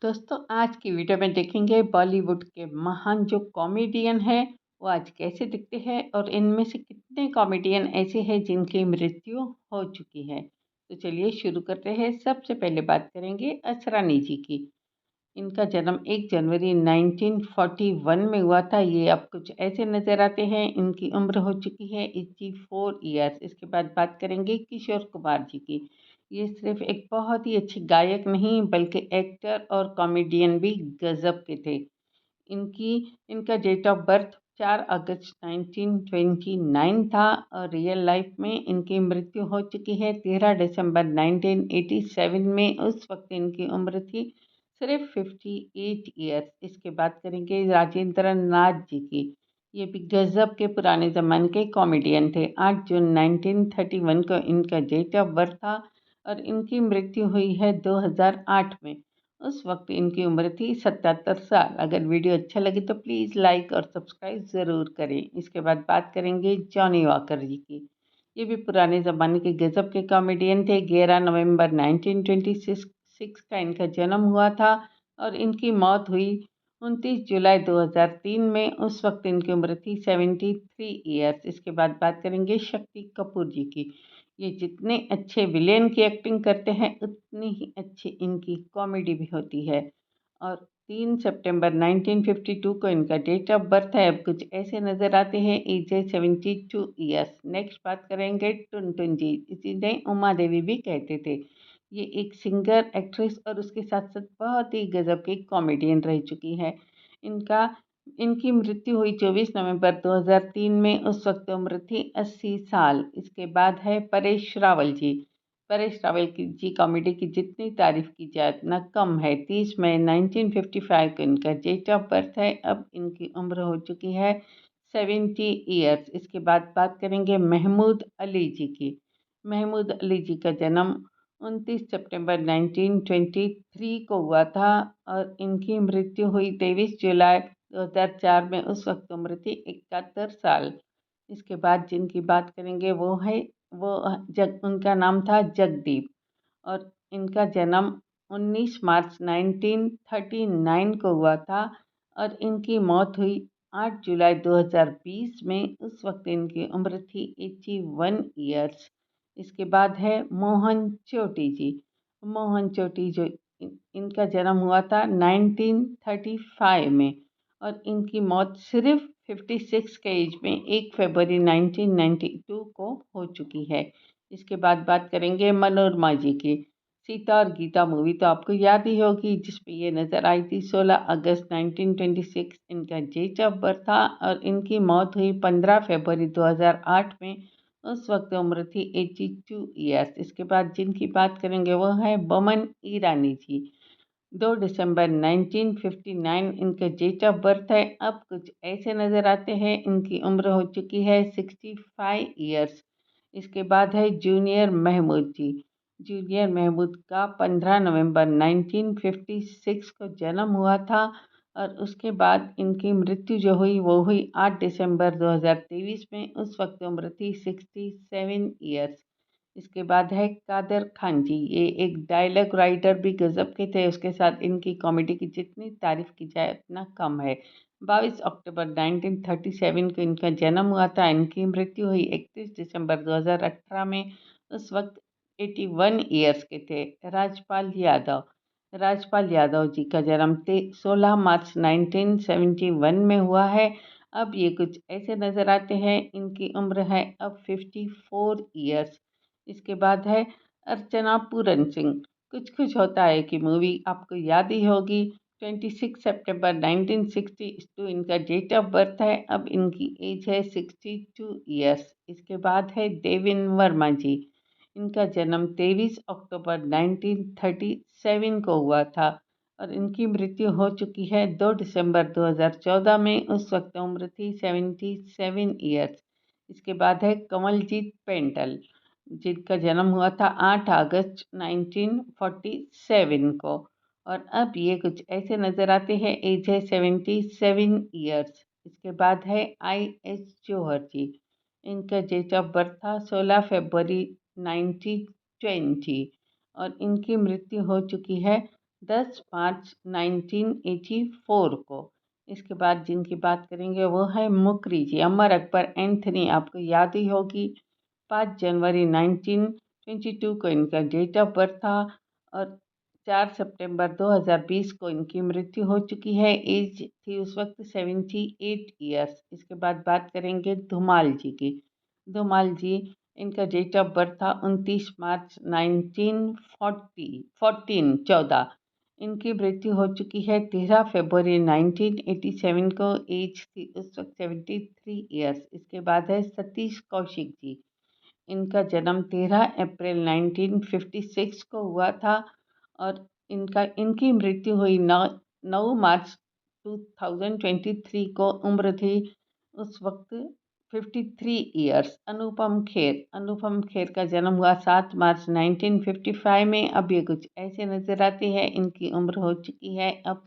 दोस्तों आज की वीडियो में देखेंगे बॉलीवुड के महान जो कॉमेडियन है वो आज कैसे दिखते हैं और इनमें से कितने कॉमेडियन ऐसे हैं जिनकी मृत्यु हो चुकी है। तो चलिए शुरू करते हैं। सबसे पहले बात करेंगे असरानी जी की। इनका जन्म 1 जनवरी 1941 में हुआ था। ये अब कुछ ऐसे नज़र आते हैं। इनकी उम्र हो चुकी है 84 ईयर्स। इसके बाद बात करेंगे किशोर कुमार जी की। ये सिर्फ एक बहुत ही अच्छे गायक नहीं बल्कि एक्टर और कॉमेडियन भी गजब के थे। इनकी इनका डेट ऑफ बर्थ 4 अगस्त 1929 था और रियल लाइफ में इनकी मृत्यु हो चुकी है 13 दिसंबर 1987 में। उस वक्त इनकी उम्र थी सिर्फ 58 ईयर्स। इसके बाद करेंगे राजेंद्र नाथ जी की। ये भी गजब के पुराने ज़माने के कॉमेडियन थे। 8 जून 1931 को इनका डेट ऑफ बर्थ था और इनकी मृत्यु हुई है 2008 में। उस वक्त इनकी उम्र थी 77 साल। अगर वीडियो अच्छा लगे तो प्लीज़ लाइक और सब्सक्राइब ज़रूर करें। इसके बाद बात करेंगे जॉनी वॉकर जी की। ये भी पुराने ज़माने के गजब के कॉमेडियन थे। 11 नवंबर 1926 का इनका जन्म हुआ था और इनकी मौत हुई 29 जुलाई 2003 में। उस वक्त इनकी उम्र थी 73 ईयर्स। इसके बाद बात करेंगे शक्ति कपूर जी की। ये जितने अच्छे विलेन की एक्टिंग करते हैं उतनी ही अच्छी इनकी कॉमेडी भी होती है। और 3 सितंबर 1952 को इनका डेट ऑफ बर्थ है। अब कुछ ऐसे नज़र आते हैं। एज है 72 ईयर्स। नेक्स्ट बात करेंगे टुनटुन जी। इन्हें उमा देवी भी कहते थे। ये एक सिंगर, एक्ट्रेस और उसके साथ साथ बहुत ही गजब की कॉमेडियन रह चुकी है। इनका इनकी मृत्यु हुई 24 नवंबर 2003 में। उस वक्त उम्र थी 80 साल। इसके बाद है परेश रावल जी। परेश रावल की जी कॉमेडी की जितनी तारीफ की जाए उतना कम है। 30 मई 1955 को इनका डेट ऑफ बर्थ है। अब इनकी उम्र हो चुकी है 70 ईयर्स। इसके बाद बात करेंगे महमूद अली जी की। महमूद अली जी का जन्म 29 सितंबर 1923 को हुआ था और इनकी मृत्यु हुई 23 जुलाई 2004 में। उस वक्त उम्र थी 71 साल। इसके बाद जिनकी बात करेंगे वो उनका नाम था जगदीप और इनका जन्म 19 मार्च 1939 को हुआ था और इनकी मौत हुई 8 जुलाई 2020 में। उस वक्त इनकी उम्र थी 81 ईयर्स। इसके बाद है मोहन चोटी जी। मोहन चोटी जो इनका जन्म हुआ था 1935 में और इनकी मौत सिर्फ 56 के एज में 1 फरवरी 1992 को हो चुकी है। इसके बाद बात करेंगे मनोरमा जी की। सीता और गीता मूवी तो आपको याद ही होगी जिसमें ये नज़र आई थी। 16 अगस्त 1926 इनका डेट ऑफ बर्थ था और इनकी मौत हुई 15 फरवरी 2008 में। उस वक्त उम्र थी 82 ईयर्स। इसके बाद जिनकी बात करेंगे वो है बोमन ईरानी जी। 2 दिसंबर 1959 इनका डेट ऑफ बर्थ है। अब कुछ ऐसे नज़र आते हैं। इनकी उम्र हो चुकी है 65 ईयर्स। इसके बाद है जूनियर महमूद जी। जूनियर महमूद का 15 नवंबर 1956 को जन्म हुआ था और उसके बाद इनकी मृत्यु जो हुई वो हुई 8 दिसंबर 2023 में। उस वक्त उम्र थी 67 ईयर्स। इसके बाद है कादर खान जी। ये एक डायलॉग राइटर भी गजब के थे। उसके साथ इनकी कॉमेडी की जितनी तारीफ की जाए उतना कम है। 22 अक्टूबर 1937 को इनका जन्म हुआ था। इनकी मृत्यु हुई 31 दिसंबर 2018 में। उस वक्त 81 ईयर्स के थे। राजपाल यादव जी का जन्म 16 मार्च 1971 में हुआ है। अब ये कुछ ऐसे नज़र आते हैं। इनकी उम्र है अब 54 ईयर्स। इसके बाद है अर्चना पूरन सिंह। कुछ कुछ होता है कि मूवी आपको याद ही होगी। 26 सितंबर 1962 इनका डेट ऑफ बर्थ है। अब इनकी एज है 62 ईयर्स। इसके बाद है देवेन वर्मा जी। इनका जन्म 23 अक्टूबर 1937 को हुआ था और इनकी मृत्यु हो चुकी है 2 दिसंबर 2014 में। उस वक्त उम्र थी 77 ईयर्स। इसके बाद है कमलजीत पेंटल जिनका जन्म हुआ था 8 अगस्त 1947 को और अब ये कुछ ऐसे नज़र आते हैं। एज है 77 ईयर्स। इसके बाद है IS जौहर जी। इनका डेट ऑफ बर्थ था 16 फरवरी 1920 और इनकी मृत्यु हो चुकी है 10 मार्च 1984 को। इसके बाद जिनकी बात करेंगे वो है मुकरी जी, अमर अकबर एंथनी, आपको याद ही होगी। 5 जनवरी 1922 को इनका डेट ऑफ बर्थ था और 4 सितंबर 2020 को इनकी मृत्यु हो चुकी है। एज थी उस वक्त 78 ईयर्स। इसके बाद बात करेंगे धुमाल जी की। धुमाल जी, इनका डेट ऑफ बर्थ था 29 मार्च 1914। इनकी मृत्यु हो चुकी है 13 फरवरी 1987 को। एज थी उस वक्त 73 ईयर्स। इसके बाद है सतीश कौशिक जी। इनका जन्म 13 अप्रैल 1956 को हुआ था और इनकी मृत्यु हुई 9 मार्च 2023 को। उम्र थी उस वक्त 53 ईयर्स। अनुपम खेर का जन्म हुआ 7 मार्च 1955 में। अब ये कुछ ऐसे नजर आते हैं, इनकी उम्र हो चुकी है अब